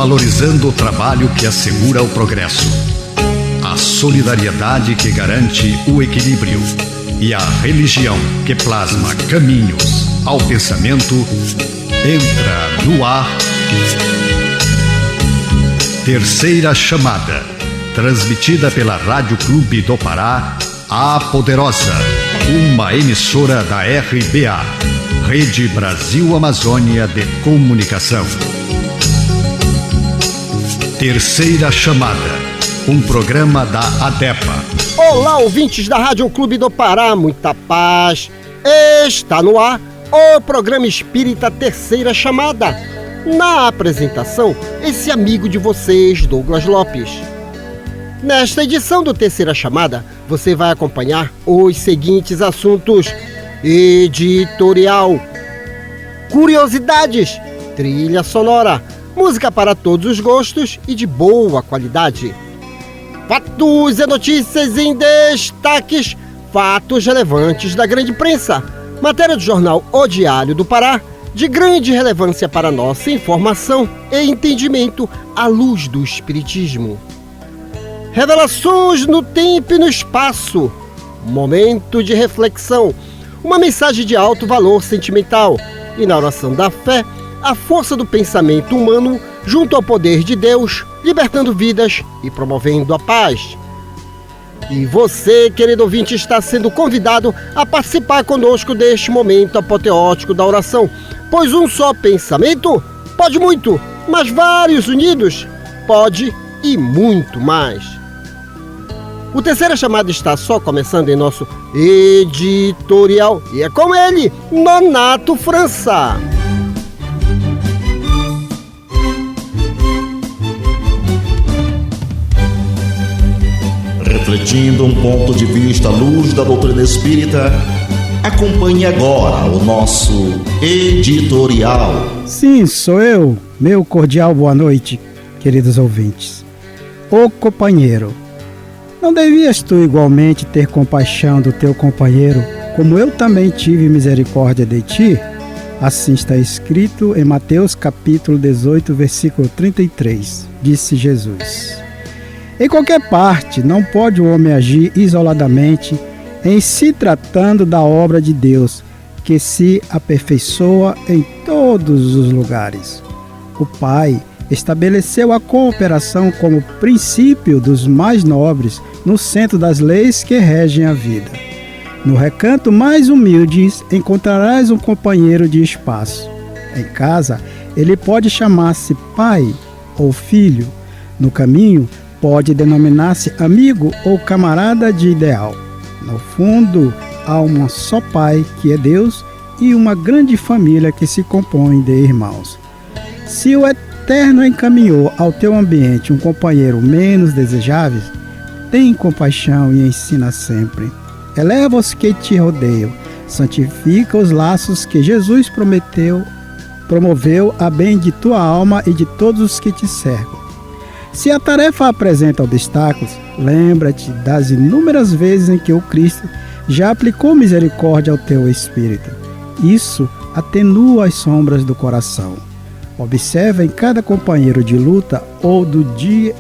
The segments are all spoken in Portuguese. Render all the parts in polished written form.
valorizando o trabalho que assegura o progresso, a solidariedade que garante o equilíbrio e a religião que plasma caminhos ao pensamento. Entra no ar Terceira Chamada, transmitida pela Rádio Clube do Pará, a Poderosa, uma emissora da RBA, Rede Brasil Amazônia de Comunicação. Terceira Chamada, um programa da ADEPA. Olá, ouvintes da Rádio Clube do Pará, muita paz. Está no ar o programa espírita Terceira Chamada. Na apresentação, esse amigo de vocês, Douglas Lopes. Nesta edição do Terceira Chamada, você vai acompanhar os seguintes assuntos: editorial, curiosidades, trilha sonora, música para todos os gostos e de boa qualidade. Fatos e notícias em destaques, fatos relevantes da grande imprensa, matéria do jornal O Diário do Pará, de grande relevância para nossa informação e entendimento à luz do Espiritismo. Revelações no tempo e no espaço, momento de reflexão, uma mensagem de alto valor sentimental e, na oração da fé, a força do pensamento humano junto ao poder de Deus, libertando vidas e promovendo a paz. E você, querido ouvinte, está sendo convidado a participar conosco deste momento apoteótico da oração, pois um só pensamento pode muito, mas vários unidos pode e muito mais. O Terceira Chamada está só começando em nosso editorial e é com ele, Nonato França. Refletindo um ponto de vista à luz da doutrina espírita, acompanhe agora o nosso editorial. Sim, sou eu. Meu cordial boa noite, queridos ouvintes. O companheiro. Não devias tu igualmente ter compaixão do teu companheiro, como eu também tive misericórdia de ti? Assim está escrito em Mateus capítulo 18, versículo 33, disse Jesus. Em qualquer parte, não pode o homem agir isoladamente em se tratando da obra de Deus, que se aperfeiçoa em todos os lugares. O Pai estabeleceu a cooperação como princípio dos mais nobres no centro das leis que regem a vida. No recanto mais humilde encontrarás um companheiro de espaço. Em casa, ele pode chamar-se pai ou filho. No caminho, pode denominar-se amigo ou camarada de ideal. No fundo, há um só Pai, que é Deus, e uma grande família que se compõe de irmãos. Se o Eterno encaminhou ao teu ambiente um companheiro menos desejável, tem compaixão e ensina sempre. Eleva os que te rodeiam, santifica os laços que Jesus promoveu a bem de tua alma e de todos os que te cercam. Se a tarefa apresenta obstáculos, lembra-te das inúmeras vezes em que o Cristo já aplicou misericórdia ao teu espírito. Isso atenua as sombras do coração. Observa em cada companheiro de luta ou do dia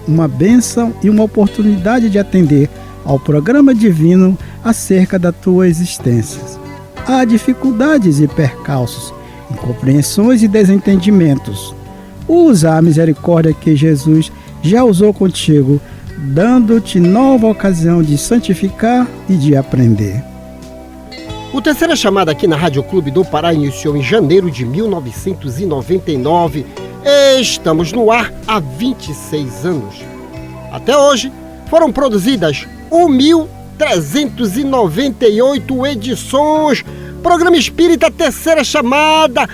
uma bênção e uma oportunidade de atender ao programa divino acerca da tua existência. Há dificuldades e percalços, incompreensões e desentendimentos. Usa a misericórdia que Jesus já usou contigo, dando-te nova ocasião de santificar e de aprender. O Terceira Chamada aqui na Rádio Clube do Pará iniciou em janeiro de 1999. Estamos no ar há 26 anos. Até hoje foram produzidas 1.398 edições. Programa Espírita Terceira Chamada.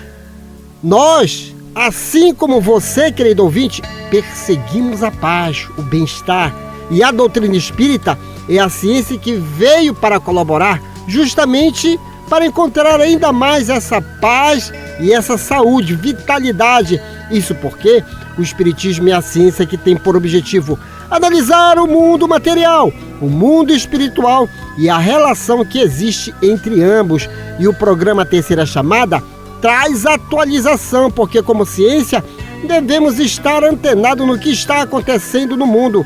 Nós, assim como você, querido ouvinte, perseguimos a paz, o bem-estar. E a doutrina espírita é a ciência que veio para colaborar justamente para encontrar ainda mais essa paz e essa saúde, vitalidade. Isso porque o Espiritismo é a ciência que tem por objetivo analisar o mundo material, o mundo espiritual e a relação que existe entre ambos. E o programa Terceira Chamada traz atualização, porque como ciência devemos estar antenados no que está acontecendo no mundo.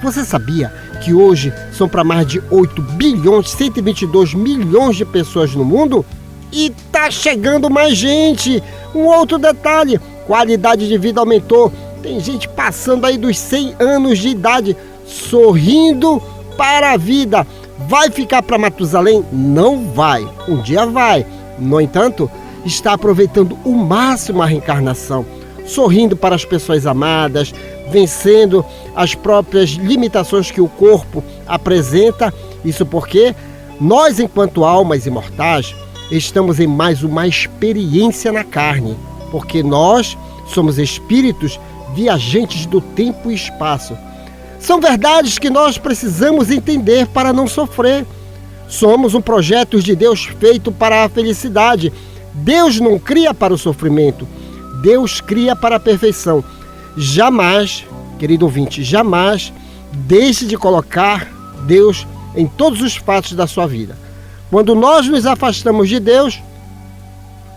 Você sabia que hoje são para mais de 8 bilhões, 122 milhões de pessoas no mundo? E tá chegando mais gente. Um outro detalhe, qualidade de vida aumentou. Tem gente passando aí dos 100 anos de idade, sorrindo para a vida. Vai ficar para Matusalém? Não vai. Um dia vai. No entanto, está aproveitando o máximo a reencarnação, sorrindo para as pessoas amadas, vencendo as próprias limitações que o corpo apresenta. Isso porque nós, enquanto almas imortais, estamos em mais uma experiência na carne, porque nós somos espíritos viajantes do tempo e espaço. São verdades que nós precisamos entender para não sofrer. Somos um projeto de Deus feito para a felicidade. Deus não cria para o sofrimento, Deus cria para a perfeição. Jamais, querido ouvinte, jamais deixe de colocar Deus em todos os fatos da sua vida. Quando nós nos afastamos de Deus,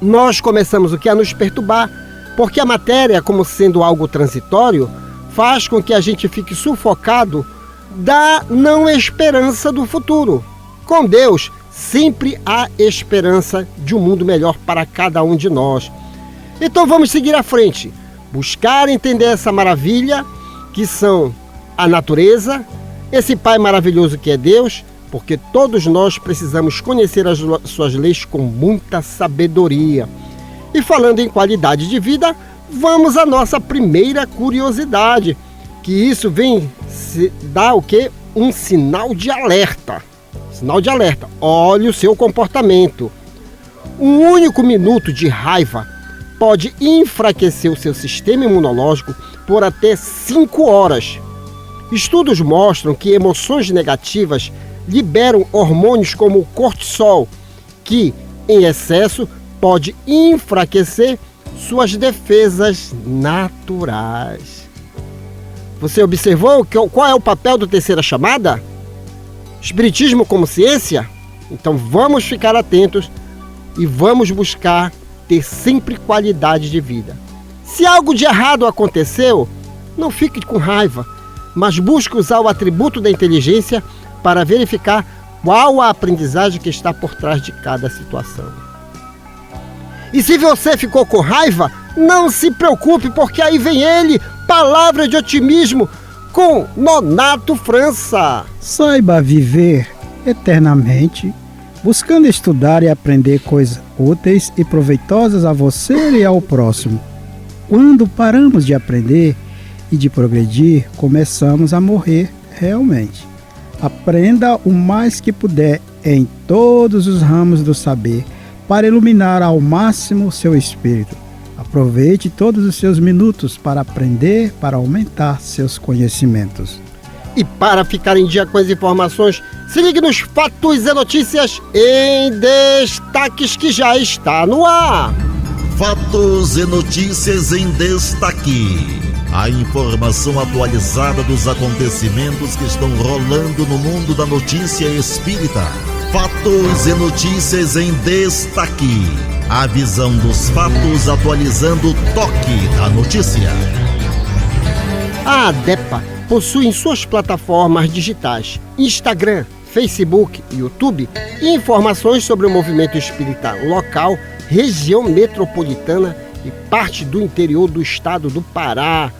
nós começamos a nos perturbar, porque a matéria, como sendo algo transitório, faz com que a gente fique sufocado da não esperança do futuro. Com Deus, sempre há esperança de um mundo melhor para cada um de nós. Então vamos seguir à frente, buscar entender essa maravilha que são a natureza, esse Pai maravilhoso que é Deus, porque todos nós precisamos conhecer as suas leis com muita sabedoria. E falando em qualidade de vida, vamos à nossa primeira curiosidade, que isso vem se dar o quê? Um sinal de alerta. Sinal de alerta. Olhe o seu comportamento. Um único minuto de raiva pode enfraquecer o seu sistema imunológico por até 5 horas. Estudos mostram que emoções negativas liberam hormônios como o cortisol, que, em excesso, pode enfraquecer suas defesas naturais. Você observou qual é o papel do Terceira Chamada? Espiritismo como ciência? Então vamos ficar atentos e vamos buscar ter sempre qualidade de vida. Se algo de errado aconteceu, não fique com raiva, mas busque usar o atributo da inteligência para verificar qual a aprendizagem que está por trás de cada situação. E se você ficou com raiva, não se preocupe, porque aí vem ele, palavra de otimismo, com Nonato França. Saiba viver eternamente, buscando estudar e aprender coisas úteis e proveitosas a você e ao próximo. Quando paramos de aprender e de progredir, começamos a morrer realmente. Aprenda o mais que puder em todos os ramos do saber, para iluminar ao máximo o seu espírito. Aproveite todos os seus minutos para aprender, para aumentar seus conhecimentos. E para ficar em dia com as informações, se ligue nos Fatos e Notícias em Destaques, que já está no ar. Fatos e Notícias em Destaque. A informação atualizada dos acontecimentos que estão rolando no mundo da notícia espírita. Fatos e Notícias em Destaque. A visão dos fatos atualizando o toque da notícia. A ADEPA possui em suas plataformas digitais Instagram, Facebook e YouTube informações sobre o movimento espírita local, região metropolitana e parte do interior do estado do Pará.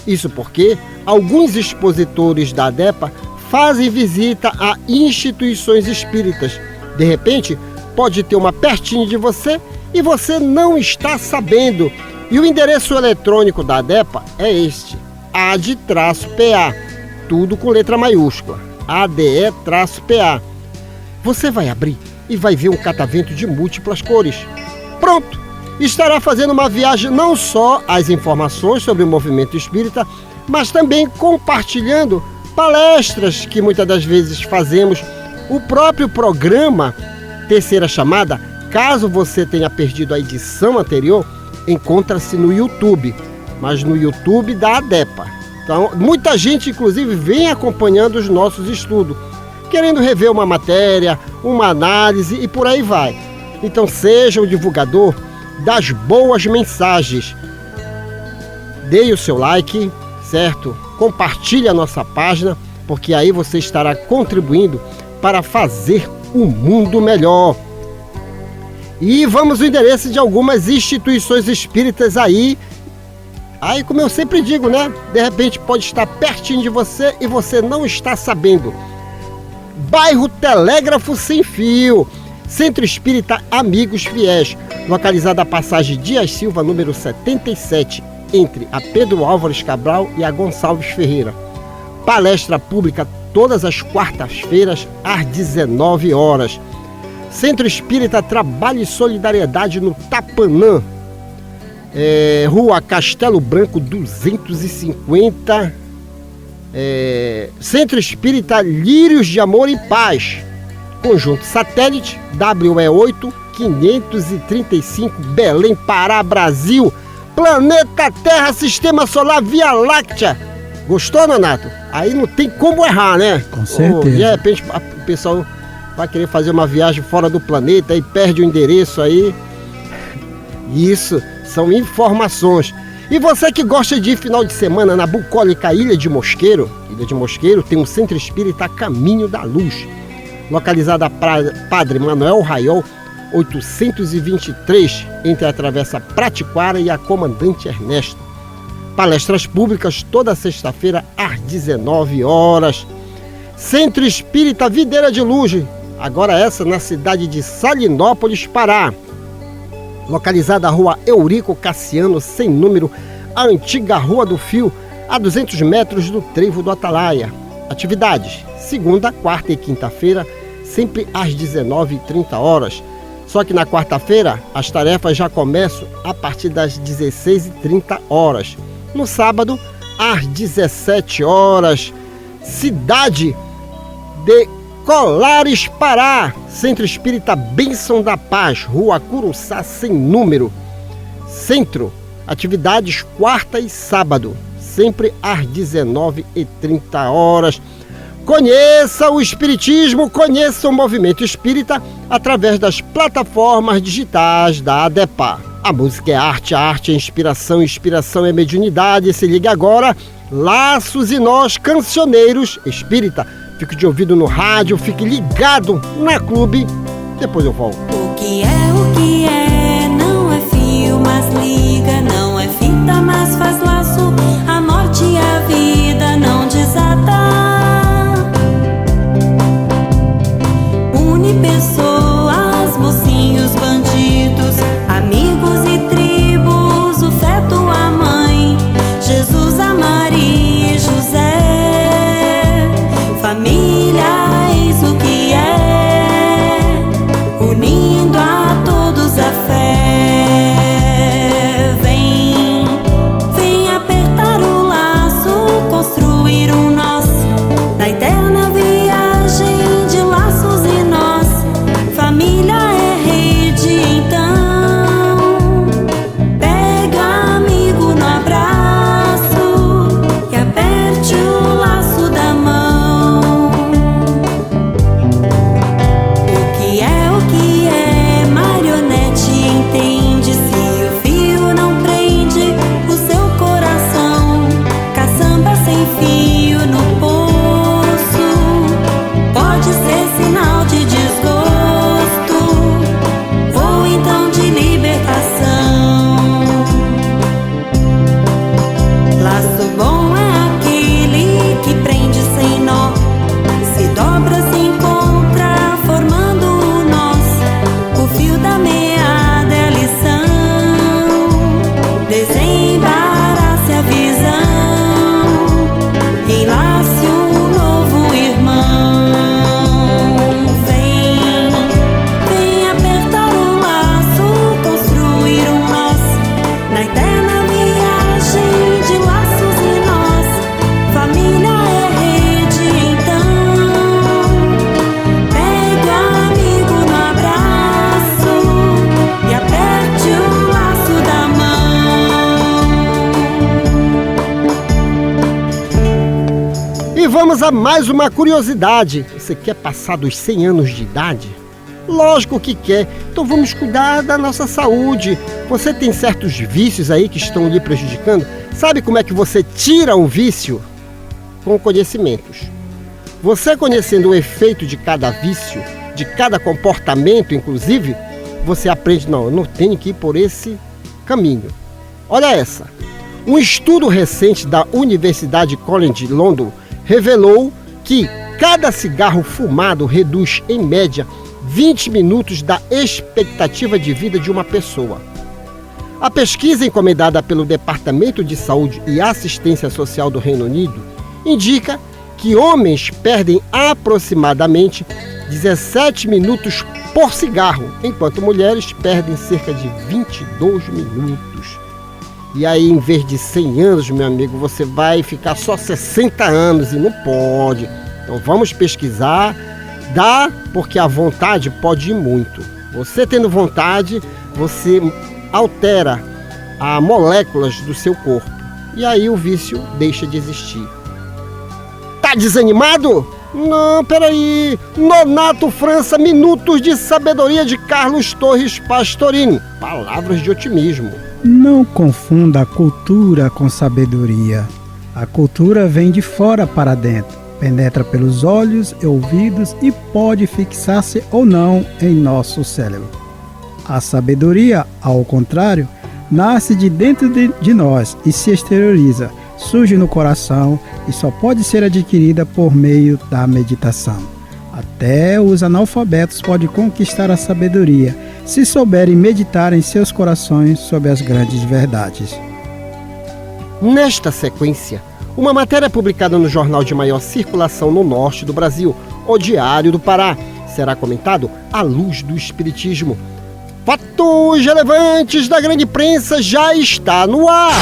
Isso porque alguns expositores da ADEPA fazem visita a instituições espíritas. De repente, pode ter uma pertinho de você e você não está sabendo. E o endereço eletrônico da ADEPA é este: ADE-PA, tudo com letra maiúscula, ADE-PA. Você vai abrir e vai ver um catavento de múltiplas cores. Pronto! Estará fazendo uma viagem não só às informações sobre o movimento espírita, mas também compartilhando palestras que muitas das vezes fazemos. O próprio programa Terceira Chamada, caso você tenha perdido a edição anterior, encontra-se no YouTube, mas no YouTube da ADEPA. Então, muita gente, inclusive, vem acompanhando os nossos estudos, querendo rever uma matéria, uma análise e por aí vai. Então, seja o divulgador das boas mensagens. Dê o seu like, certo? Compartilhe a nossa página, porque aí você estará contribuindo para fazer o mundo melhor. E vamos ao endereço de algumas instituições espíritas aí. Aí, como eu sempre digo, né? De repente pode estar pertinho de você e você não está sabendo. Bairro Telégrafo Sem Fio, Centro Espírita Amigos Fiéis, localizado à passagem Dias Silva, número 77, entre a Pedro Álvares Cabral e a Gonçalves Ferreira. Palestra pública todas as quartas-feiras, às 19 horas. Centro Espírita Trabalho e Solidariedade no Tapanã, Rua Castelo Branco 250. Centro Espírita Lírios de Amor e Paz, Conjunto Satélite WE8 535, Belém, Pará, Brasil. Planeta Terra, Sistema Solar, Via Láctea. Gostou, Nonato? Aí não tem como errar, né? Com certeza. De repente o pessoal vai querer fazer uma viagem fora do planeta e perde o endereço aí. Isso são informações. E você que gosta de ir final de semana na bucólica Ilha de Mosqueiro tem um Centro Espírita Caminho da Luz, localizada a Padre Manuel Raiol 823, entre a Travessa Pratiquara e a Comandante Ernesto. Palestras públicas toda sexta-feira às 19 horas. Centro Espírita Videira de Luz, agora essa na cidade de Salinópolis, Pará, localizada a Rua Eurico Cassiano, sem número, a antiga Rua do Fio, a 200 metros do Trevo do Atalaia. Atividades, segunda, quarta e quinta-feira, sempre às 19h30. Só que na quarta-feira, as tarefas já começam a partir das 16h30. No sábado, às 17 horas. Cidade de Colares, Pará, Centro Espírita Bênção da Paz, Rua Curuçá, sem número. Centro, atividades quarta e sábado, sempre às 19h30. Conheça o Espiritismo, conheça o movimento espírita através das plataformas digitais da ADEPA. A música é arte, a arte é inspiração, inspiração é mediunidade. Se liga agora, Laços e Nós, Cancioneiros Espírita. Fique de ouvido no rádio, fique ligado na Clube. Depois eu volto. O que é, não é fio, mas liga. Não é fita, mas faz laço. A morte e a vida não desata. Une pessoas, mocinhos, bandidos, amigos e tribos. O feto, a mãe, Jesus, a Maria e José. Família, eis o que é, unindo a todos a fé. Vem apertar o laço, construir um nós, na eterna viagem de laços e nós. Família é rede, então pega amigo no abraço e aperte o laço da mão. O que é, marionete entende. Se o fio não prende o seu coração, caçamba sem fio no poço pode ser sinal de desgosto ou então de libertação. Laço bom é aquele que prende sem nó, se dobra, se encontra, formando o nós. O fio da meada é a lição, desembarace a visão, enlace um novo irmão. Vem apertar o laço, construir um nós, na eterna viagem de laços e nós. Família é rede, então pega amigo no abraço e aperte o laço da mão. E vamos a mais uma curiosidade. Você quer passar dos 100 anos de idade? Lógico que quer. Então vamos cuidar da nossa saúde. Você tem certos vícios aí que estão lhe prejudicando? Sabe como é que você tira um vício? Com conhecimentos. Você conhecendo o efeito de cada vício, de cada comportamento, inclusive, você aprende, não, eu não tenho que ir por esse caminho. Olha essa. Um estudo recente da Universidade College de London revelou que cada cigarro fumado reduz, em média, 20 minutos da expectativa de vida de uma pessoa. A pesquisa encomendada pelo Departamento de Saúde e Assistência Social do Reino Unido indica que homens perdem aproximadamente 17 minutos por cigarro, enquanto mulheres perdem cerca de 22 minutos. E aí, em vez de 100 anos, meu amigo, você vai ficar só 60 anos e não pode. Então vamos pesquisar, dá, porque a vontade pode ir muito. Você tendo vontade, você altera as moléculas do seu corpo. E aí o vício deixa de existir. Tá desanimado? Não, peraí. Nonato França, Minutos de Sabedoria de Carlos Torres Pastorini. Palavras de otimismo. Não confunda a cultura com sabedoria. A cultura vem de fora para dentro, penetra pelos olhos e ouvidos e pode fixar-se ou não em nosso cérebro. A sabedoria, ao contrário, nasce de dentro de nós e se exterioriza, surge no coração e só pode ser adquirida por meio da meditação. Até os analfabetos podem conquistar a sabedoria, se souberem meditar em seus corações sobre as grandes verdades. Nesta sequência, uma matéria publicada no jornal de maior circulação no norte do Brasil, O Diário do Pará, será comentado à luz do Espiritismo. Fatos relevantes da grande imprensa já está no ar.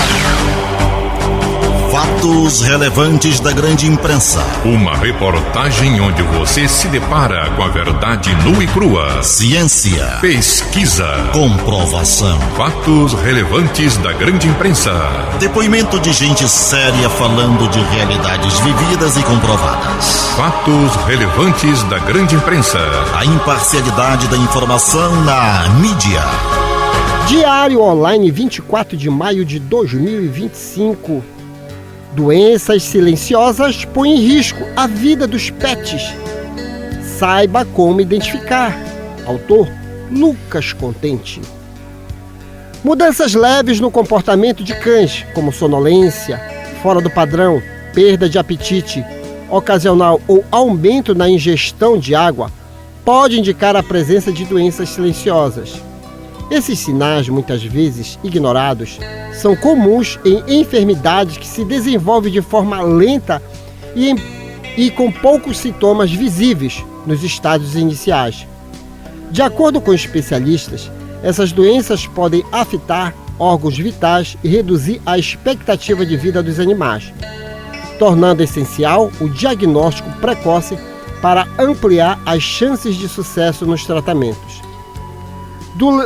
Fatos relevantes da grande imprensa. Uma reportagem onde você se depara com a verdade nua e crua. Ciência, Pesquisa, comprovação. fatos relevantes da grande imprensa. Depoimento de gente séria falando de realidades vividas e comprovadas. Fatos relevantes da grande imprensa. A imparcialidade da informação na mídia. Diário Online, 24 de maio de 2025. Doenças silenciosas põem em risco a vida dos pets. Saiba como identificar. Autor Lucas Contente. Mudanças leves no comportamento de cães, como sonolência, fora do padrão, perda de apetite ocasional ou aumento na ingestão de água, pode indicar a presença de doenças silenciosas. Esses sinais, muitas vezes ignorados, são comuns em enfermidades que se desenvolvem de forma lenta e com poucos sintomas visíveis nos estádios iniciais. De acordo com especialistas, essas doenças podem afetar órgãos vitais e reduzir a expectativa de vida dos animais, tornando essencial o diagnóstico precoce para ampliar as chances de sucesso nos tratamentos.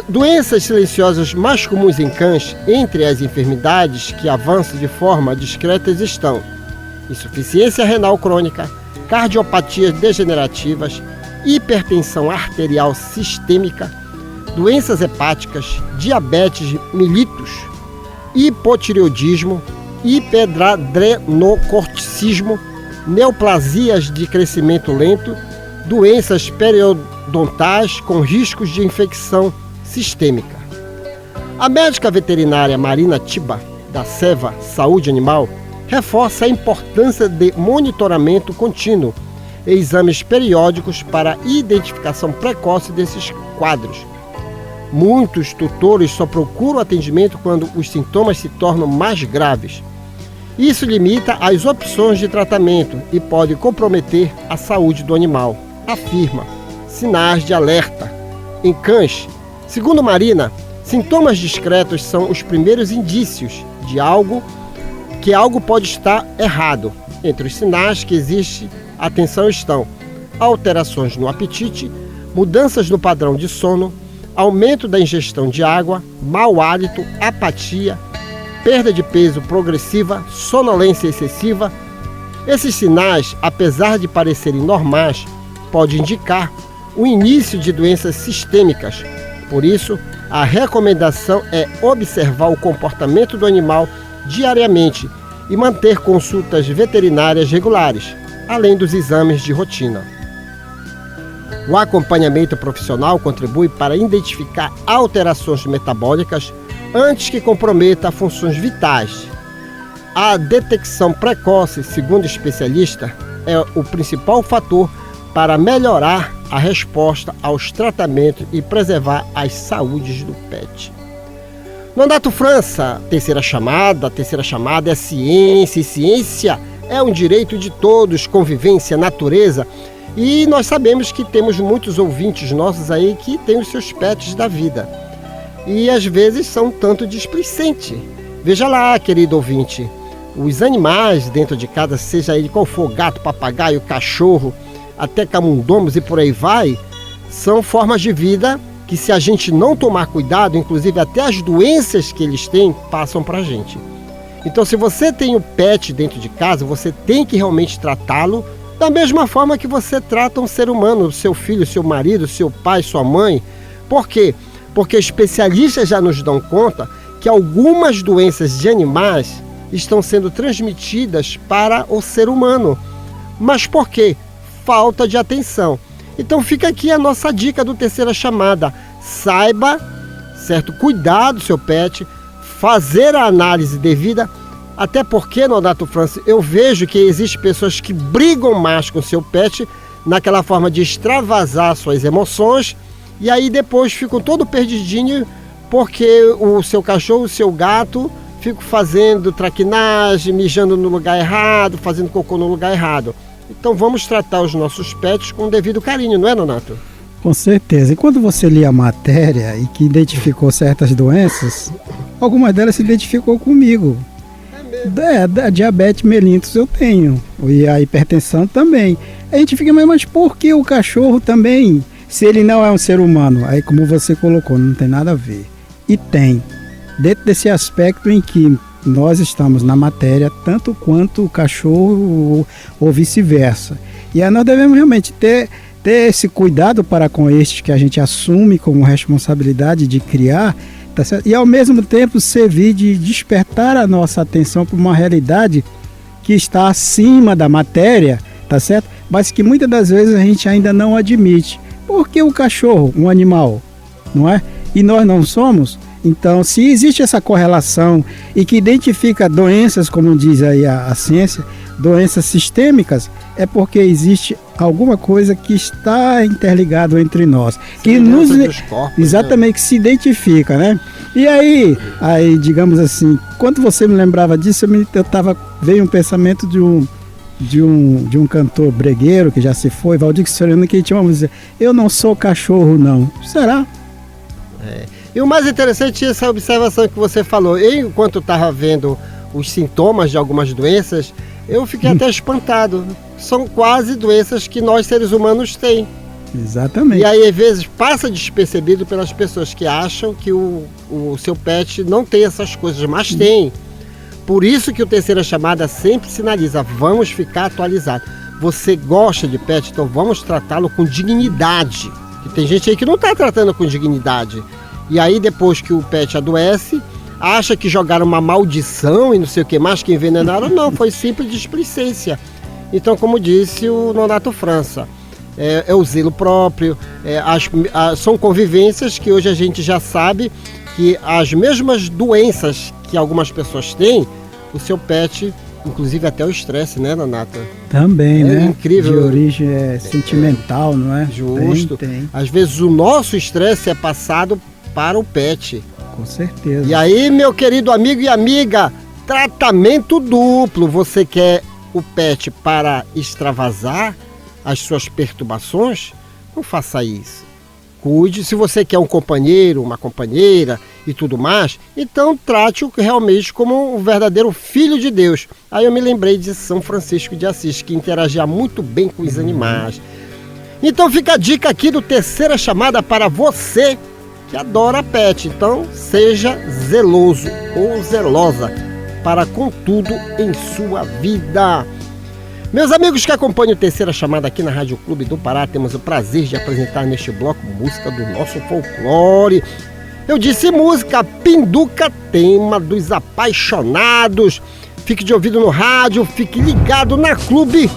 Doenças silenciosas mais comuns em cães, entre as enfermidades que avançam de forma discreta estão insuficiência renal crônica, cardiopatias degenerativas, hipertensão arterial sistêmica, doenças hepáticas, diabetes mellitus, hipotireoidismo, hiperadrenocorticismo, neoplasias de crescimento lento, doenças periodontais com riscos de infecção sistêmica. A médica veterinária Marina Tiba, da Seva Saúde Animal, reforça a importância de monitoramento contínuo e exames periódicos para a identificação precoce desses quadros. Muitos tutores só procuram atendimento quando os sintomas se tornam mais graves. Isso limita as opções de tratamento e pode comprometer a saúde do animal, afirma. Sinais de alerta. Em cães, segundo Marina, sintomas discretos são os primeiros indícios de algo pode estar errado. Entre os sinais que existe atenção estão alterações no apetite, mudanças no padrão de sono, aumento da ingestão de água, mau hálito, apatia, perda de peso progressiva, sonolência excessiva. Esses sinais, apesar de parecerem normais, podem indicar o início de doenças sistêmicas. Por isso, a recomendação é observar o comportamento do animal diariamente e manter consultas veterinárias regulares, além dos exames de rotina. O acompanhamento profissional contribui para identificar alterações metabólicas antes que comprometa funções vitais. A detecção precoce, segundo especialista, é o principal fator para melhorar a resposta aos tratamentos e preservar as saúdes do pet. Nonato França, terceira chamada é ciência, e ciência é um direito de todos, convivência, natureza. E nós sabemos que temos muitos ouvintes nossos aí que têm os seus pets da vida. E às vezes são um tanto displicentes. Veja lá, querido ouvinte, os animais dentro de casa, seja ele qual for, gato, papagaio, cachorro, até camundongos e por aí vai, são formas de vida que, se a gente não tomar cuidado, inclusive até as doenças que eles têm, passam para a gente. Então, se você tem um pet dentro de casa, você tem que realmente tratá-lo da mesma forma que você trata um ser humano, seu filho, seu marido, seu pai, sua mãe. Por quê? Porque especialistas já nos dão conta que algumas doenças de animais estão sendo transmitidas para o ser humano. Mas por quê? Falta de atenção. Então fica aqui a nossa dica do Terceira Chamada. Saiba, certo, cuidar do seu pet, fazer a análise devida, até porque, Nonato França, eu vejo que existem pessoas que brigam mais com o seu pet naquela forma de extravasar suas emoções e aí depois ficam todo perdidinho porque o seu cachorro, o seu gato ficam fazendo traquinagem, mijando no lugar errado, fazendo cocô no lugar errado. Então vamos tratar os nossos pets com o devido carinho, não é, Nonato? Com certeza. E quando você lê a matéria e que identificou certas doenças, algumas delas se identificou comigo. Da diabetes mellitus eu tenho, e a hipertensão também. A gente fica, mas por que o cachorro também, se ele não é um ser humano? Aí, como você colocou, não tem nada a ver. E tem, dentro desse aspecto em que nós estamos na matéria, tanto quanto o cachorro ou vice-versa. E aí nós devemos realmente ter esse cuidado para com estes que a gente assume como responsabilidade de criar, tá certo? E ao mesmo tempo servir de despertar a nossa atenção para uma realidade que está acima da matéria, tá certo? Mas que muitas das vezes a gente ainda não admite. Porque o cachorro, um animal, não é? E nós não somos. Então, se existe essa correlação e que identifica doenças, como diz aí a ciência, doenças sistêmicas, é porque existe alguma coisa que está interligado entre nós, que nos corpos, exatamente, que se identifica, né? E aí, digamos assim, quando você me lembrava disso, veio um pensamento de um cantor bregueiro que já se foi, Valdir Soriano, que tinha uma música: eu não sou cachorro, não. Será? E o mais interessante é essa observação que você falou. Eu, enquanto estava vendo os sintomas de algumas doenças, eu fiquei até espantado. São quase doenças que nós seres humanos temos. Exatamente. E aí, às vezes, passa despercebido pelas pessoas que acham que o seu pet não tem essas coisas, mas tem. Por isso que o Terceira Chamada sempre sinaliza: vamos ficar atualizados. Você gosta de pet, então vamos tratá-lo com dignidade. E tem gente aí que não está tratando com dignidade. E aí, depois que o pet adoece, acha que jogaram uma maldição e não sei o que mais, que envenenaram. Não, foi simples displicência. Então, como disse o Nonato França, é o zelo próprio, são convivências que hoje a gente já sabe que as mesmas doenças que algumas pessoas têm, o seu pet, inclusive até o estresse, né, Nonato? Também, né? Incrível. De origem sentimental, não é? Justo. Tem. Às vezes o nosso estresse é passado para o pet. Com certeza. E aí, meu querido amigo e amiga, tratamento duplo. Você quer o pet para extravasar as suas perturbações? Não faça isso. Cuide. Se você quer um companheiro, uma companheira e tudo mais, então trate-o realmente como um verdadeiro filho de Deus. Aí eu me lembrei de São Francisco de Assis, que interagia muito bem com os animais. Então fica a dica aqui do Terceira Chamada para você que adora pet. Então seja zeloso ou zelosa para com tudo em sua vida. Meus amigos que acompanham o Terceira Chamada aqui na Rádio Clube do Pará, temos o prazer de apresentar neste bloco música do nosso folclore. Eu disse música, Pinduca, tema dos apaixonados. Fique de ouvido no rádio, fique ligado na Clube.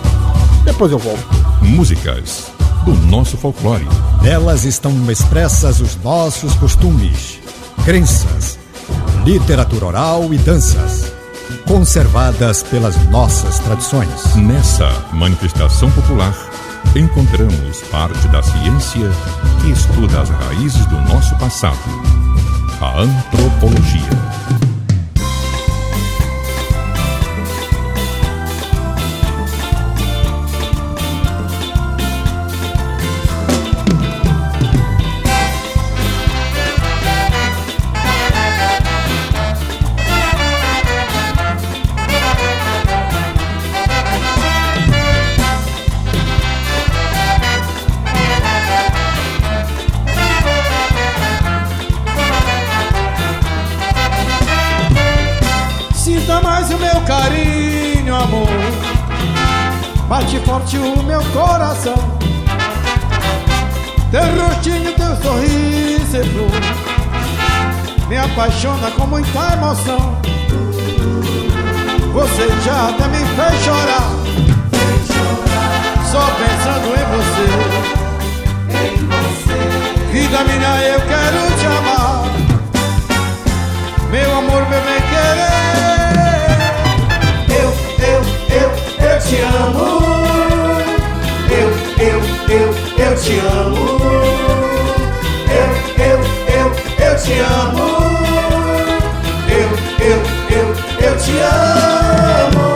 Depois eu volto. Músicas do nosso folclore. Nelas estão expressas os nossos costumes, crenças, literatura oral e danças, conservadas pelas nossas tradições. Nessa manifestação popular, encontramos parte da ciência que estuda as raízes do nosso passado, a antropologia. Sinta mais o meu carinho, amor. Bate forte o meu coração. Teu rostinho, teu sorriso e flor me apaixona com muita emoção. Você já até me fez chorar, só pensando em você. Vida minha, eu quero te amar, meu amor, meu bem querer. Eu te amo. Eu te amo. Eu te amo. Eu te amo.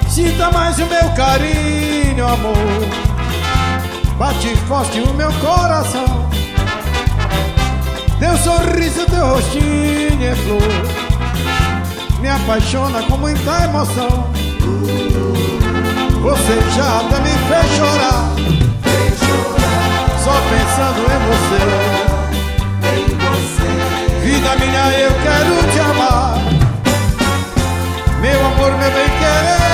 Sinta mais o meu carinho, amor. Bate forte o meu coração. Teu sorriso, teu rostinho é flor me apaixona com muita emoção. Você já até me fez chorar, só pensando em você. Vida minha, eu quero te amar, meu amor, meu bem querer.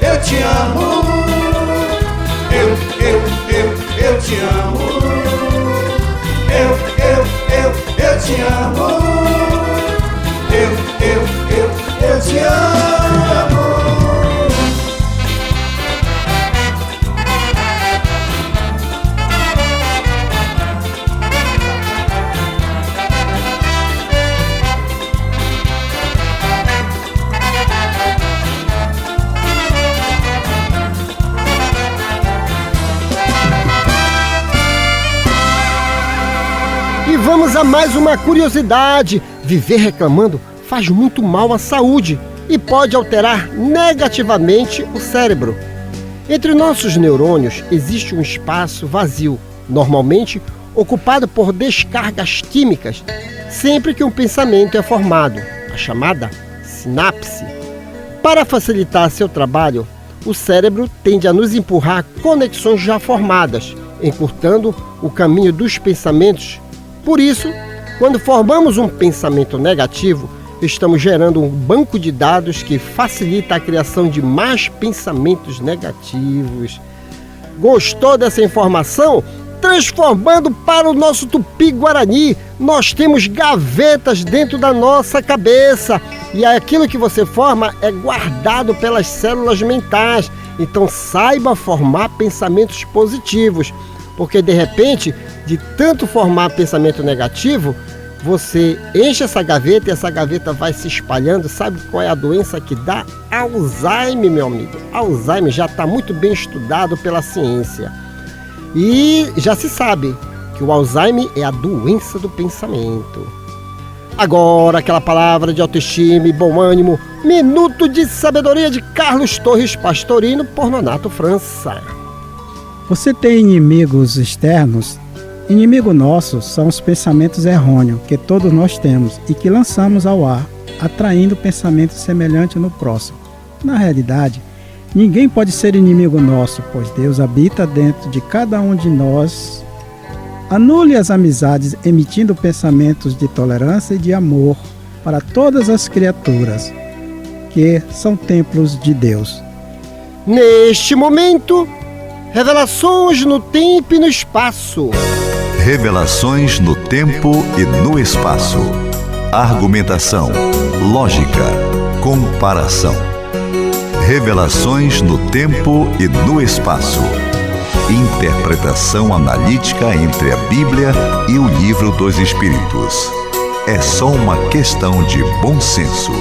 Eu te amo. Eu te amo. Eu te amo. Eu te amo. E vamos a mais uma curiosidade. Viver reclamando faz muito mal à saúde e pode alterar negativamente o cérebro. Entre nossos neurônios existe um espaço vazio, normalmente ocupado por descargas químicas, sempre que um pensamento é formado, a chamada sinapse. Para facilitar seu trabalho, o cérebro tende a nos empurrar conexões já formadas, encurtando o caminho dos pensamentos. Por isso, quando formamos um pensamento negativo, estamos gerando um banco de dados que facilita a criação de mais pensamentos negativos. Gostou dessa informação? Transformando para o nosso Tupi-Guarani, nós temos gavetas dentro da nossa cabeça e aquilo que você forma é guardado pelas células mentais. Então saiba formar pensamentos positivos, porque de repente, de tanto formar pensamento negativo, você enche essa gaveta e essa gaveta vai se espalhando. Sabe qual é a doença que dá? Alzheimer, meu amigo. Alzheimer já está muito bem estudado pela ciência. E já se sabe que o Alzheimer é a doença do pensamento. Agora, aquela palavra de autoestima e bom ânimo. Minuto de sabedoria de Carlos Torres Pastorino por Nonato França. Você tem inimigos externos? Inimigo nosso são os pensamentos errôneos que todos nós temos e que lançamos ao ar, atraindo pensamentos semelhantes no próximo. Na realidade, ninguém pode ser inimigo nosso, pois Deus habita dentro de cada um de nós. Anule as amizades, emitindo pensamentos de tolerância e de amor para todas as criaturas, que são templos de Deus. Neste momento, revelações no tempo e no espaço. Revelações no tempo e no espaço. Argumentação, lógica, comparação. Revelações no tempo e no espaço. Interpretação analítica entre a Bíblia e o Livro dos Espíritos. É só uma questão de bom senso.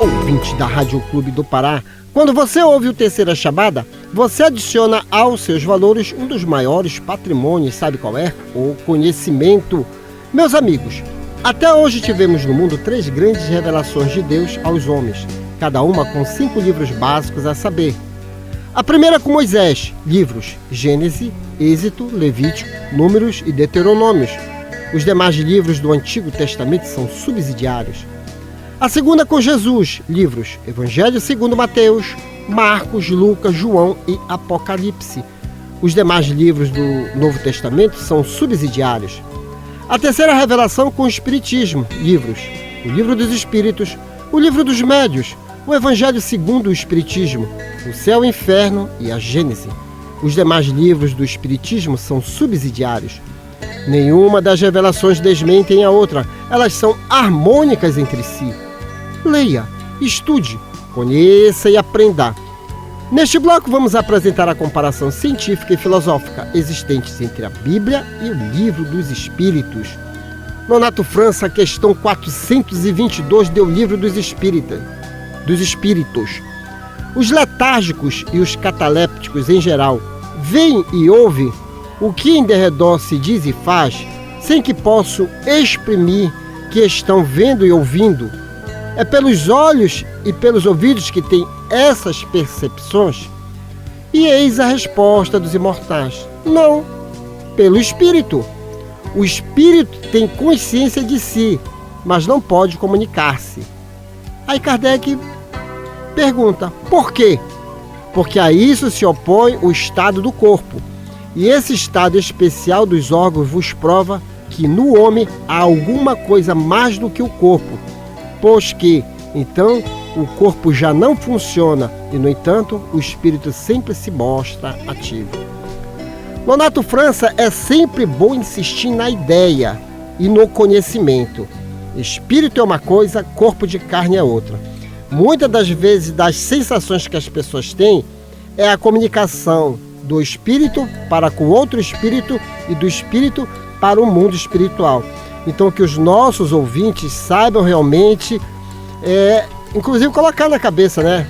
Ouvinte da Rádio Clube do Pará, quando você ouve o Terceira Chamada, você adiciona aos seus valores um dos maiores patrimônios, sabe qual é? O conhecimento. Meus amigos, até hoje tivemos no mundo 3 grandes revelações de Deus aos homens, cada uma com 5 livros básicos a saber. A primeira com Moisés, livros Gênesis, Êxodo, Levítico, Números e Deuteronômios. Os demais livros do Antigo Testamento são subsidiários. A segunda com Jesus, livros Evangelho segundo Mateus, Marcos, Lucas, João e Apocalipse. Os demais livros do Novo Testamento são subsidiários. A terceira revelação com o Espiritismo, livros o Livro dos Espíritos, o Livro dos Médios, o Evangelho segundo o Espiritismo, o Céu e o Inferno e a Gênese. Os demais livros do Espiritismo são subsidiários. Nenhuma das revelações desmentem a outra, elas são harmônicas entre si. Leia, estude, conheça e aprenda. Neste bloco vamos apresentar a comparação científica e filosófica existentes entre a Bíblia e o Livro dos Espíritos. Nonato França, questão 422 do Livro dos Espíritos. Os letárgicos e os catalépticos em geral veem e ouvem o que em derredor se diz e faz, sem que possam exprimir que estão vendo e ouvindo. É pelos olhos e pelos ouvidos que têm essas percepções? E eis a resposta dos imortais: não, pelo Espírito. O Espírito tem consciência de si, mas não pode comunicar-se. Aí Kardec pergunta, por quê? Porque a isso se opõe o estado do corpo. E esse estado especial dos órgãos vos prova que no homem há alguma coisa mais do que o corpo, pois que, então, o corpo já não funciona e, no entanto, o espírito sempre se mostra ativo. Nonato França, é sempre bom insistir na ideia e no conhecimento. Espírito é uma coisa, corpo de carne é outra. Muitas das vezes, das sensações que as pessoas têm, é a comunicação do espírito para com outro espírito e do espírito para o mundo espiritual. Então, que os nossos ouvintes saibam realmente, inclusive colocar na cabeça, né?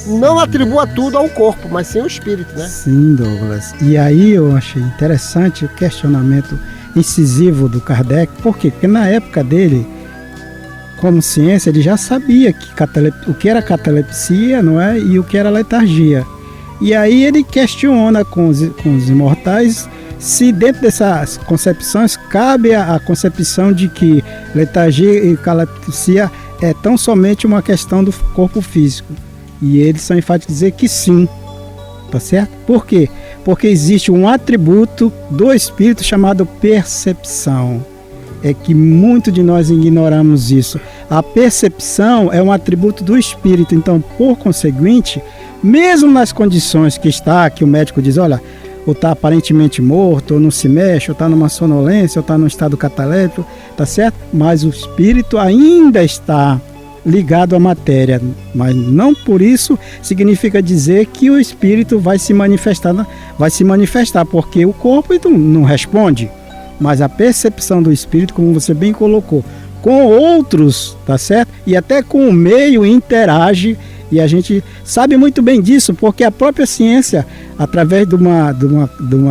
Não atribua tudo ao corpo, mas sim ao espírito, né? Sim, Douglas. E aí eu achei interessante o questionamento incisivo do Kardec. Por quê? Porque na época dele, como ciência, ele já sabia o que era catalepsia, não é? E o que era letargia. E aí ele questiona com os imortais se dentro dessas concepções cabe a concepção de que letargia e catalepsia é tão somente uma questão do corpo físico. E eles são enfáticos dizer que sim, tá certo? Por quê? Porque existe um atributo do espírito chamado percepção. É que muito de nós ignoramos isso. A percepção é um atributo do espírito, então, por conseguinte, mesmo nas condições que o médico diz, olha, ou está aparentemente morto, ou não se mexe, ou está numa sonolência, ou está num estado cataléptico, tá certo? Mas o espírito ainda está ligado à matéria, mas não por isso significa dizer que o espírito vai se manifestar, porque o corpo não responde, mas a percepção do espírito, como você bem colocou, com outros, tá certo? E até com o meio interage. E a gente sabe muito bem disso, porque a própria ciência, através de uma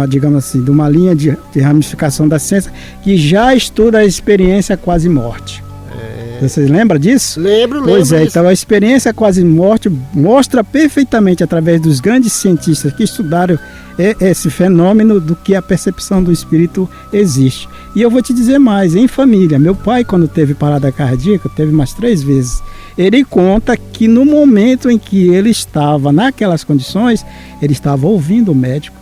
digamos assim, de uma linha de ramificação da ciência, que já estuda a experiência quase-morte. Vocês lembram disso? Lembro. Pois é, então a experiência quase-morte mostra perfeitamente, através dos grandes cientistas que estudaram esse fenômeno, do que a percepção do espírito existe. E eu vou te dizer mais, em família, meu pai, quando teve parada cardíaca, teve mais 3 vezes, ele conta que no momento em que ele estava naquelas condições, ele estava ouvindo o médico,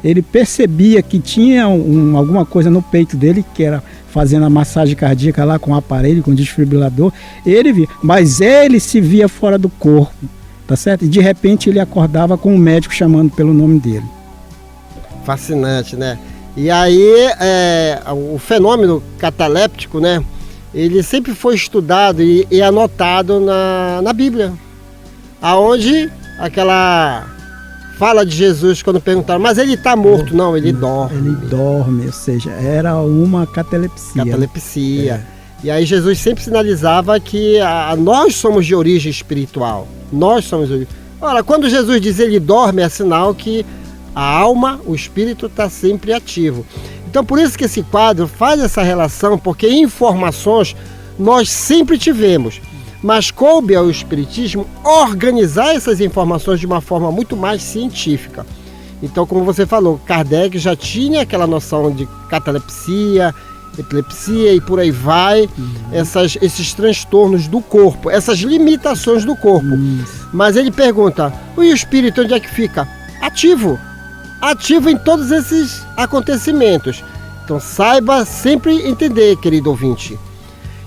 ele percebia que tinha alguma coisa no peito dele, que era fazendo a massagem cardíaca lá com o aparelho, com o desfibrilador, ele via, mas ele se via fora do corpo, tá certo? E de repente ele acordava com o médico chamando pelo nome dele. Fascinante, né? E aí, o fenômeno cataléptico, né? Ele sempre foi estudado e anotado na Bíblia. Aonde aquela fala de Jesus quando perguntaram, mas ele está morto? Não, ele dorme. Ele dorme, ou seja, era uma catalepsia. Catalepsia. E aí Jesus sempre sinalizava que nós somos de origem espiritual. Nós somos de origem. Ora, quando Jesus diz ele dorme, é sinal que a alma, o espírito está sempre ativo. Então por isso que esse quadro faz essa relação, porque informações nós sempre tivemos, mas coube ao espiritismo organizar essas informações de uma forma muito mais científica. Então, como você falou, Kardec já tinha aquela noção de catalepsia, epilepsia e por aí vai, esses transtornos do corpo, essas limitações do corpo. Mas ele pergunta, e o espírito onde é que fica? Ativo em todos esses acontecimentos. Então saiba sempre entender, querido ouvinte.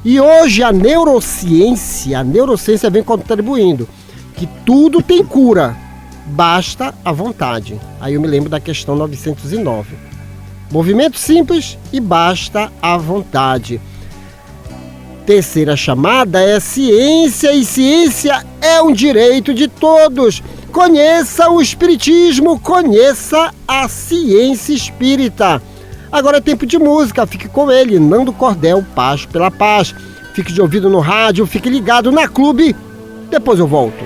E hoje a neurociência vem contribuindo, que tudo tem cura, basta a vontade. Aí eu me lembro da questão 909. Movimento simples e basta a vontade. Terceira chamada é ciência, e ciência é um direito de todos. Conheça o espiritismo, conheça a ciência espírita. Agora é tempo de música, fique com ele, Nando Cordel, Paz pela Paz. Fique de ouvido no rádio, fique ligado na Clube, depois eu volto.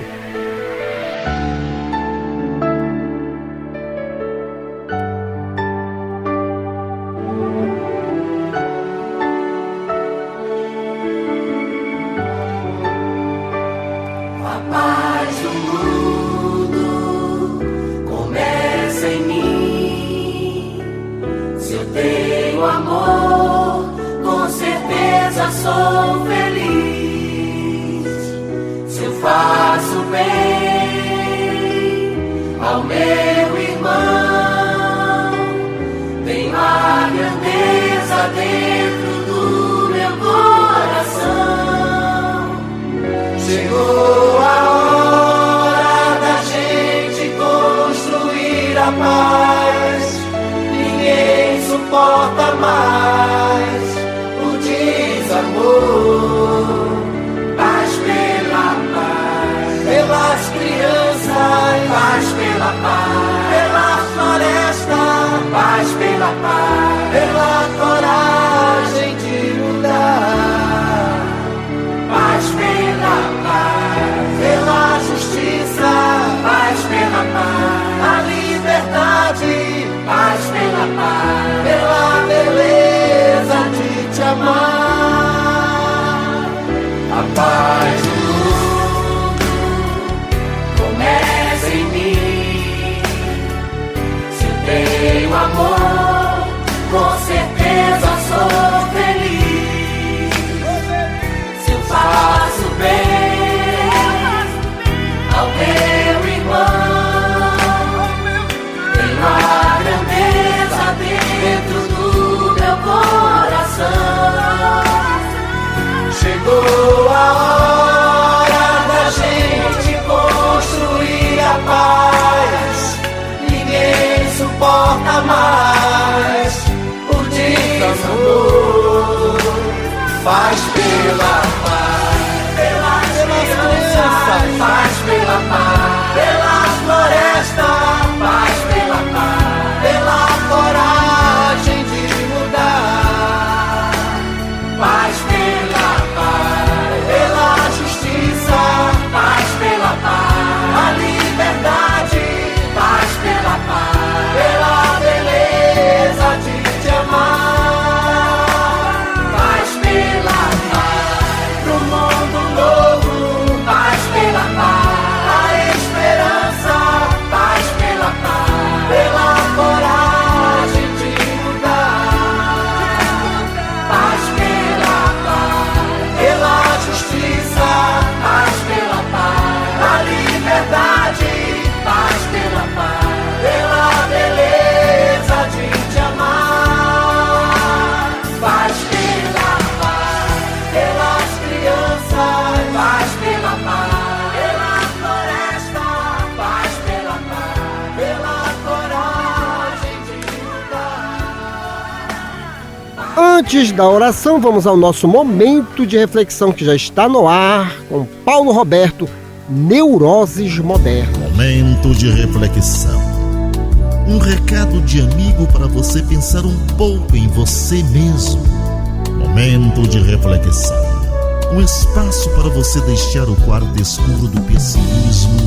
A paz do mundo começa em mim. Se eu tenho amor, com certeza sou feliz. Se eu faço bem ao meu irmão, tenho a grandeza dentro do meu coração. Chegou a hora da gente construir a paz. Ninguém suporta mais o desamor. Paz pela paz, pelas crianças. Paz pela paz, pela floresta. Paz pela paz, pela coragem de mudar. Paz pela paz, pela justiça. Paz pela paz, a liberdade. Paz pela paz, pela beleza de te amar. A paz do mundo começa em mim. Se eu tenho amor, com certeza sou feliz. Se eu faço bem ao meu irmão, tenho a grandeza dentro do meu coração. Chegou a hora da gente construir a paz. Ninguém suporta mais o desamor. Paz pela paz, pelas crianças. Paz pela paz, pela floresta. Paz pela paz, pela coragem de mudar. Paz pela paz, pela justiça. Paz pela paz, a liberdade. Paz pela paz, pela beleza Antes da oração, vamos ao nosso momento de reflexão que já está no ar com Paulo Roberto, Neuroses Modernas. Momento de reflexão. Um recado de amigo para você pensar um pouco em você mesmo. Momento de reflexão. Um espaço para você deixar o quarto escuro do pessimismo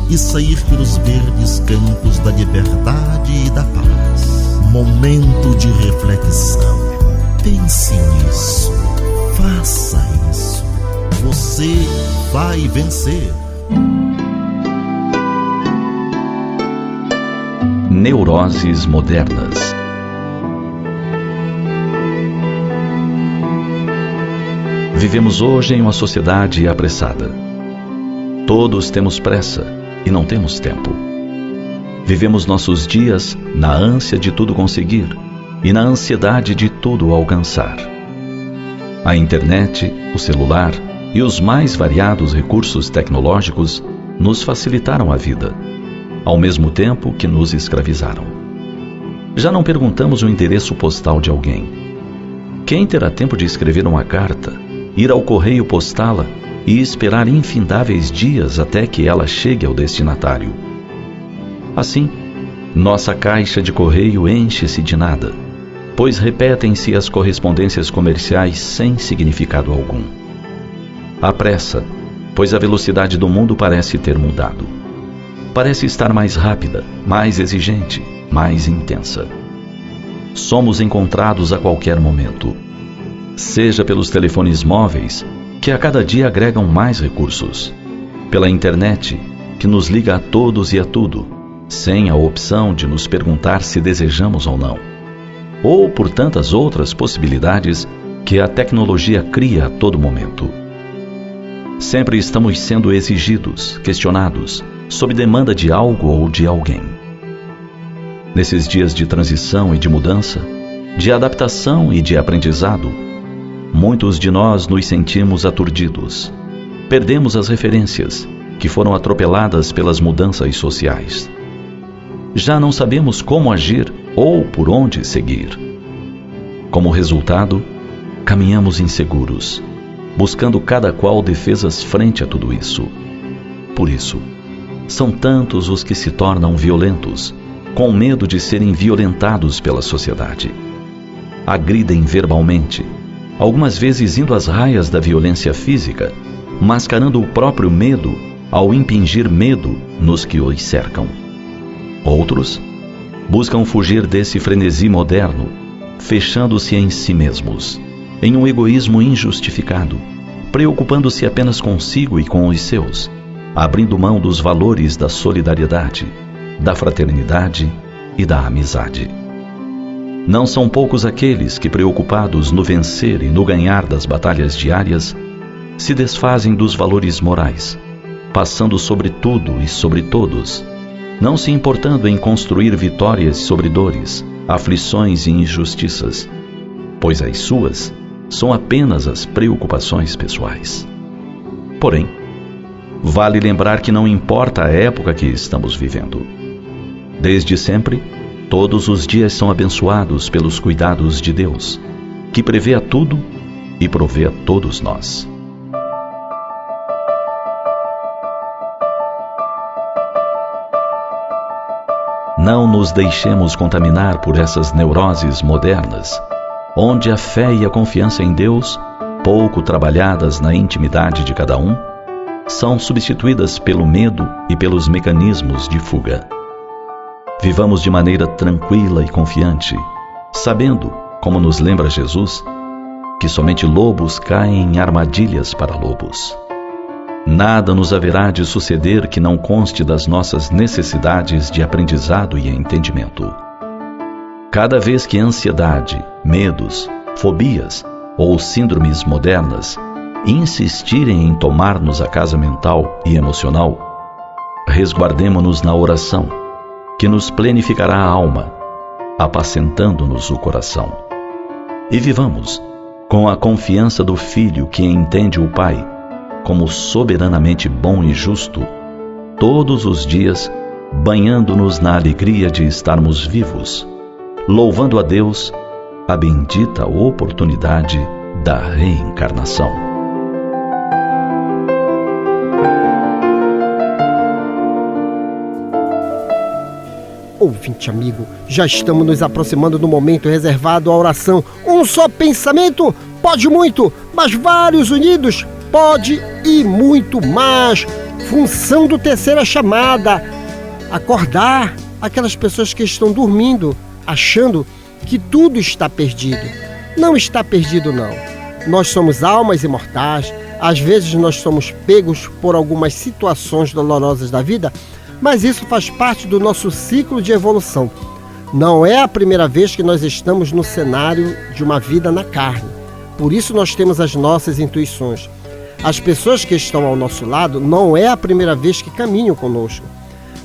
e sair pelos verdes campos da liberdade e da paz. Momento de reflexão. Pense nisso. Faça isso. Você vai vencer. Neuroses modernas. Vivemos hoje em uma sociedade apressada. Todos temos pressa e não temos tempo. Vivemos nossos dias na ânsia de tudo conseguir e na ansiedade de tudo alcançar. A internet, o celular e os mais variados recursos tecnológicos nos facilitaram a vida, ao mesmo tempo que nos escravizaram. Já não perguntamos o endereço postal de alguém. Quem terá tempo de escrever uma carta, ir ao correio postá-la e esperar infindáveis dias até que ela chegue ao destinatário? Assim, nossa caixa de correio enche-se de nada, pois repetem-se as correspondências comerciais sem significado algum. Há pressa, pois a velocidade do mundo parece ter mudado. Parece estar mais rápida, mais exigente, mais intensa. Somos encontrados a qualquer momento, seja pelos telefones móveis, que a cada dia agregam mais recursos, pela internet, que nos liga a todos e a tudo, sem a opção de nos perguntar se desejamos ou não, ou por tantas outras possibilidades que a tecnologia cria a todo momento. Sempre estamos sendo exigidos, questionados, sob demanda de algo ou de alguém. Nesses dias de transição e de mudança, de adaptação e de aprendizado, muitos de nós nos sentimos aturdidos. Perdemos as referências, que foram atropeladas pelas mudanças sociais. Já não sabemos como agir ou por onde seguir. Como resultado, caminhamos inseguros, buscando cada qual defesas frente a tudo isso. Por isso, são tantos os que se tornam violentos, com medo de serem violentados pela sociedade. Agridem verbalmente, algumas vezes indo às raias da violência física, mascarando o próprio medo ao impingir medo nos que os cercam. Outros buscam fugir desse frenesi moderno, fechando-se em si mesmos, em um egoísmo injustificado, preocupando-se apenas consigo e com os seus, abrindo mão dos valores da solidariedade, da fraternidade e da amizade. Não são poucos aqueles que, preocupados no vencer e no ganhar das batalhas diárias, se desfazem dos valores morais, passando sobre tudo e sobre todos, não se importando em construir vitórias sobre dores, aflições e injustiças, pois as suas são apenas as preocupações pessoais. Porém, vale lembrar que não importa a época que estamos vivendo. Desde sempre, todos os dias são abençoados pelos cuidados de Deus, que prevê a tudo e provê a todos nós. Não nos deixemos contaminar por essas neuroses modernas, onde a fé e a confiança em Deus, pouco trabalhadas na intimidade de cada um, são substituídas pelo medo e pelos mecanismos de fuga. Vivamos de maneira tranquila e confiante, sabendo, como nos lembra Jesus, que somente lobos caem em armadilhas para lobos. Nada nos haverá de suceder que não conste das nossas necessidades de aprendizado e entendimento. Cada vez que ansiedade, medos, fobias ou síndromes modernas insistirem em tomar-nos a casa mental e emocional, resguardemo-nos na oração, que nos plenificará a alma, apacentando-nos o coração. E vivamos com a confiança do Filho que entende o Pai como soberanamente bom e justo, todos os dias banhando-nos na alegria de estarmos vivos, louvando a Deus a bendita oportunidade da reencarnação. Ouvinte amigo, já estamos nos aproximando do momento reservado à oração. Um só pensamento pode muito, mas vários unidos pode e muito mais. Função do terceira chamada: acordar aquelas pessoas que estão dormindo, achando que tudo está perdido. Não está perdido, não. Nós somos almas imortais. Às vezes nós somos pegos por algumas situações dolorosas da vida, mas isso faz parte do nosso ciclo de evolução. Não é a primeira vez que nós estamos no cenário de uma vida na carne. Por isso nós temos as nossas intuições. As pessoas que estão ao nosso lado não é a primeira vez que caminham conosco.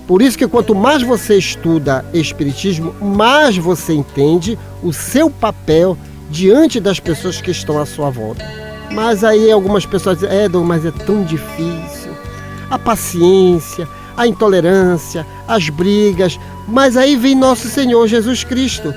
Por isso que quanto mais você estuda Espiritismo, mais você entende o seu papel diante das pessoas que estão à sua volta. Mas aí algumas pessoas dizem, Dom, mas é tão difícil. A paciência, a intolerância, as brigas, mas aí vem nosso Senhor Jesus Cristo.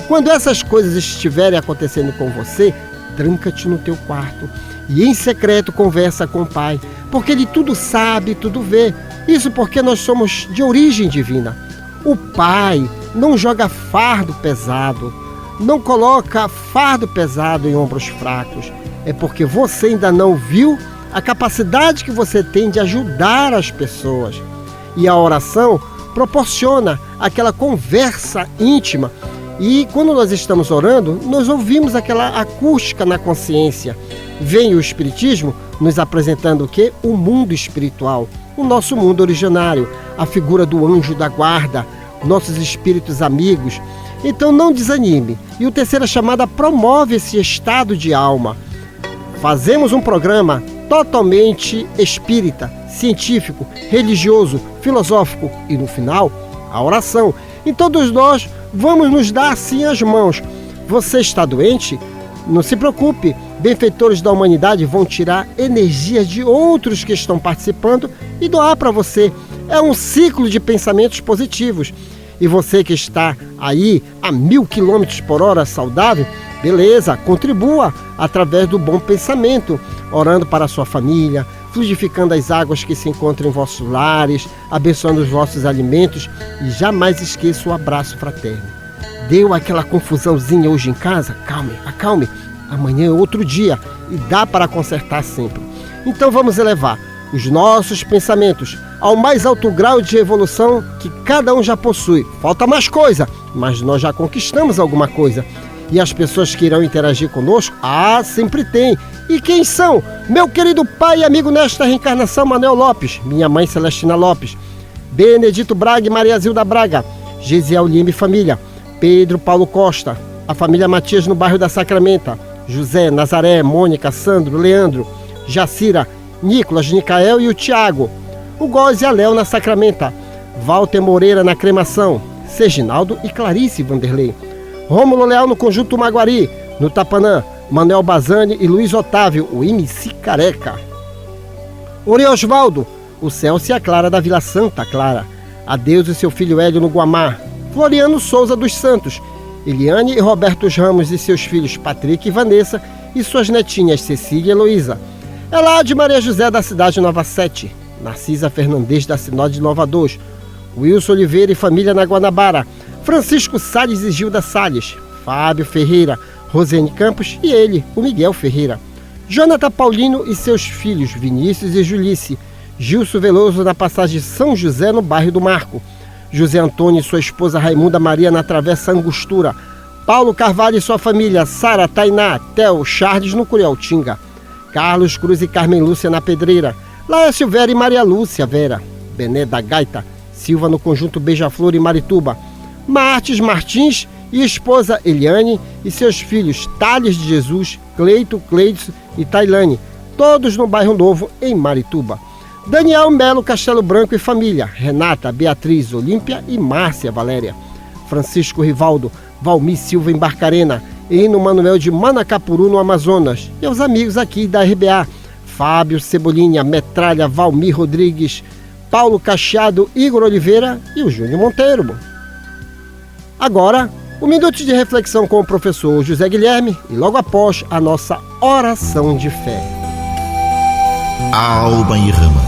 Quando essas coisas estiverem acontecendo com você, tranca-te no teu quarto e em secreto conversa com o Pai, porque Ele tudo sabe, tudo vê. Isso porque nós somos de origem divina. O Pai não joga fardo pesado, não coloca fardo pesado em ombros fracos. É porque você ainda não viu a capacidade que você tem de ajudar as pessoas. E a oração proporciona aquela conversa íntima. E quando nós estamos orando, nós ouvimos aquela acústica na consciência. Vem o Espiritismo nos apresentando o quê? O mundo espiritual, o nosso mundo originário, a figura do anjo da guarda, nossos espíritos amigos. Então não desanime. E o Terceira Chamada promove esse estado de alma. Fazemos um programa totalmente espírita, científico, religioso, filosófico e, no final, a oração. E todos nós vamos nos dar assim as mãos. Você está doente? Não se preocupe. Benfeitores da humanidade vão tirar energia de outros que estão participando e doar para você. É um ciclo de pensamentos positivos. E você que está aí a 1000 km por hora saudável, beleza, contribua através do bom pensamento, orando para a sua família, fluidificando as águas que se encontram em vossos lares, abençoando os vossos alimentos e jamais esqueça o abraço fraterno. Deu aquela confusãozinha hoje em casa? Acalme. Amanhã é outro dia e dá para consertar sempre. Então vamos elevar os nossos pensamentos ao mais alto grau de evolução que cada um já possui. Falta mais coisa, mas nós já conquistamos alguma coisa. E as pessoas que irão interagir conosco, sempre tem. E quem são? Meu querido pai e amigo nesta reencarnação, Manuel Lopes, minha mãe Celestina Lopes, Benedito Braga e Maria Zilda Braga, Gesiel Lima e família, Pedro Paulo Costa, a família Matias no bairro da Sacramenta, José, Nazaré, Mônica, Sandro, Leandro, Jacira, Nicolas, Nicael e o Tiago, o Góes e a Léo na Sacramenta, Walter Moreira na Cremação, Serginaldo e Clarice Vanderlei, Rômulo Leal no Conjunto Maguari, no Tapanã, Manuel Bazani e Luiz Otávio, o MC Careca, Ori Osvaldo, o Celso e a Clara da Vila Santa Clara, Adeus e seu filho Hélio no Guamá, Floriano Souza dos Santos, Eliane e Roberto Ramos e seus filhos Patrick e Vanessa e suas netinhas Cecília e Heloísa, Elade Maria José da cidade Nova 7, Narcisa Fernandes da Sinode Nova 2, Wilson Oliveira e família na Guanabara, Francisco Salles e Gilda Salles, Fábio Ferreira, Rosane Campos e ele, o Miguel Ferreira, Jonathan Paulino e seus filhos Vinícius e Julice, Gilson Veloso na passagem São José no bairro do Marco, José Antônio e sua esposa Raimunda Maria na Travessa Angostura, Paulo Carvalho e sua família, Sara, Tainá, Theo, Charles no Curialtinga, Carlos Cruz e Carmen Lúcia na Pedreira, Laércio Vera e Maria Lúcia Vera, Bené da Gaita, Silva no Conjunto Beija-Flor e Marituba, Martins Martins e esposa Eliane e seus filhos Thales de Jesus, Cleito, Cleidson e Tailane, todos no bairro Novo, em Marituba. Daniel Melo Castelo Branco e família, Renata, Beatriz, Olímpia e Márcia Valéria, Francisco Rivaldo, Valmir Silva em Barcarena, Eno Manuel de Manacapuru no Amazonas, e aos amigos aqui da RBA, Fábio Cebolinha, Metralha, Valmir Rodrigues, Paulo Cacheado, Igor Oliveira e o Júnior Monteiro. Agora, Um minuto de reflexão com o professor José Guilherme e logo após a nossa oração de fé. Alma irmã,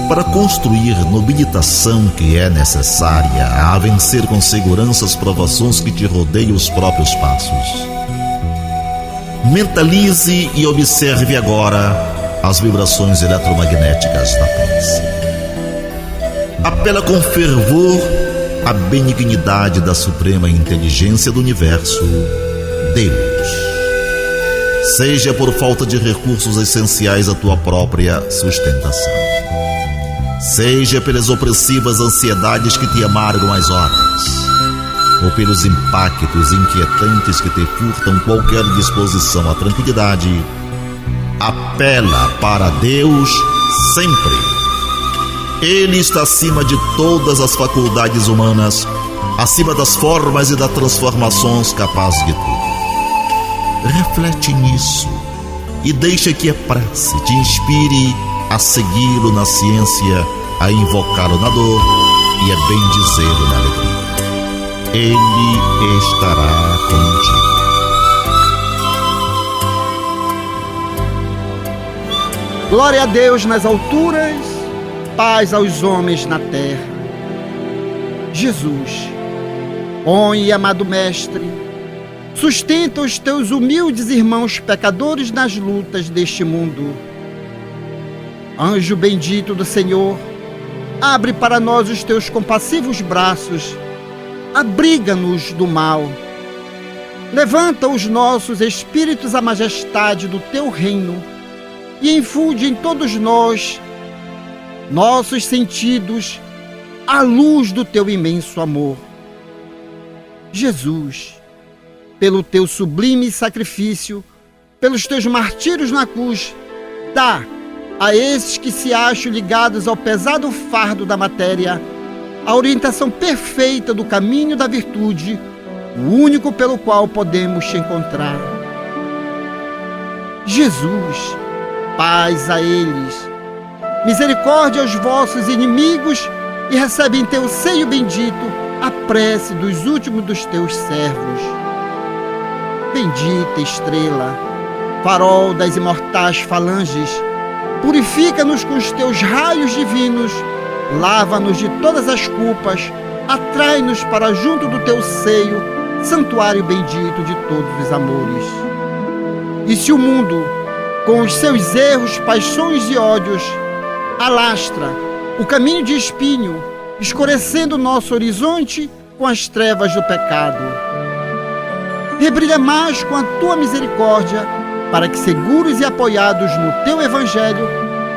para construir nobilitação que é necessária a vencer com segurança as provações que te rodeiam os próprios passos. Mentalize e observe agora as vibrações eletromagnéticas da prece. Apela com fervor à benignidade da suprema inteligência do universo, Deus. Seja por falta de recursos essenciais à tua própria sustentação, seja pelas opressivas ansiedades que te amargam as horas, ou pelos impactos inquietantes que te furtam qualquer disposição à tranquilidade, apela para Deus sempre. Ele está acima de todas as faculdades humanas, acima das formas e das transformações capazes de tudo. Reflete nisso e deixa que a prece te inspire a segui-lo na ciência, a invocá-lo na dor e a bendizê-lo na alegria. Ele estará contigo. Glória a Deus nas alturas, paz aos homens na terra. Jesus, bom e amado Mestre, sustenta os teus humildes irmãos pecadores nas lutas deste mundo. Anjo bendito do Senhor, abre para nós os teus compassivos braços, abriga-nos do mal. Levanta os nossos espíritos à majestade do teu reino e infunde em todos nós, nossos sentidos, a luz do teu imenso amor. Jesus, pelo teu sublime sacrifício, pelos teus martírios na cruz, dá a esses que se acham ligados ao pesado fardo da matéria a orientação perfeita do caminho da virtude, o único pelo qual podemos te encontrar. Jesus, paz a eles, misericórdia aos vossos inimigos, e recebe em teu seio bendito a prece dos últimos dos teus servos. Bendita estrela, farol das imortais falanges, purifica-nos com os teus raios divinos, lava-nos de todas as culpas, atrai-nos para junto do teu seio, santuário bendito de todos os amores. E se o mundo, com os seus erros, paixões e ódios, alastra o caminho de espinho, escurecendo o nosso horizonte com as trevas do pecado, rebrilha mais com a tua misericórdia, para que, seguros e apoiados no teu evangelho,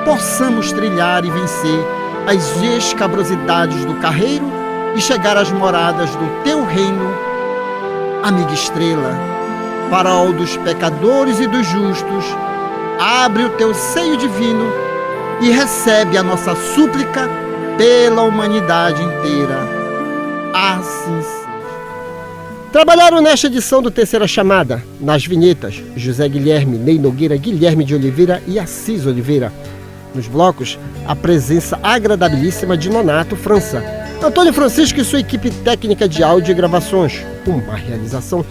possamos trilhar e vencer as escabrosidades do carreiro e chegar às moradas do teu reino. Amiga estrela, farol dos pecadores e dos justos, abre o teu seio divino e recebe a nossa súplica pela humanidade inteira. Assim seja. Trabalharam nesta edição do Terceira Chamada, nas vinhetas, José Guilherme, Ney Nogueira, Guilherme de Oliveira e Assis Oliveira. Nos blocos, a presença agradabilíssima de Nonato França, Antônio Francisco e sua equipe técnica de áudio e gravações. Uma realização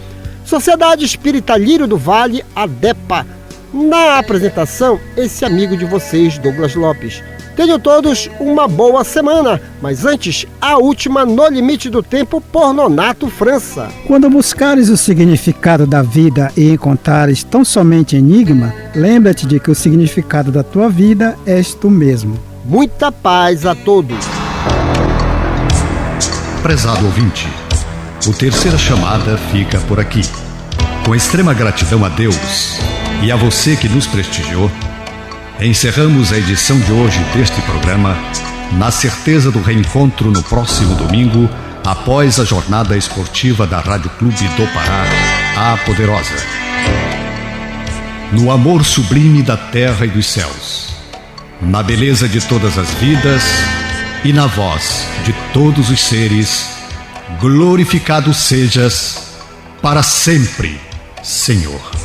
Sociedade Espírita Lírio do Vale, ADEPA. Na apresentação, esse amigo de vocês, Douglas Lopes. Tenham todos uma boa semana, mas antes, a última No Limite do Tempo por Nonato França. Quando buscares o significado da vida e encontrares tão somente enigma, lembra-te de que o significado da tua vida és tu mesmo. Muita paz a todos. Prezado ouvinte, o Terceira Chamada fica por aqui. Com extrema gratidão a Deus e a você que nos prestigiou, encerramos a edição de hoje deste programa na certeza do reencontro no próximo domingo, após a jornada esportiva da Rádio Clube do Pará, a Poderosa. No amor sublime da terra e dos céus, na beleza de todas as vidas e na voz de todos os seres, glorificado sejas para sempre, Senhor.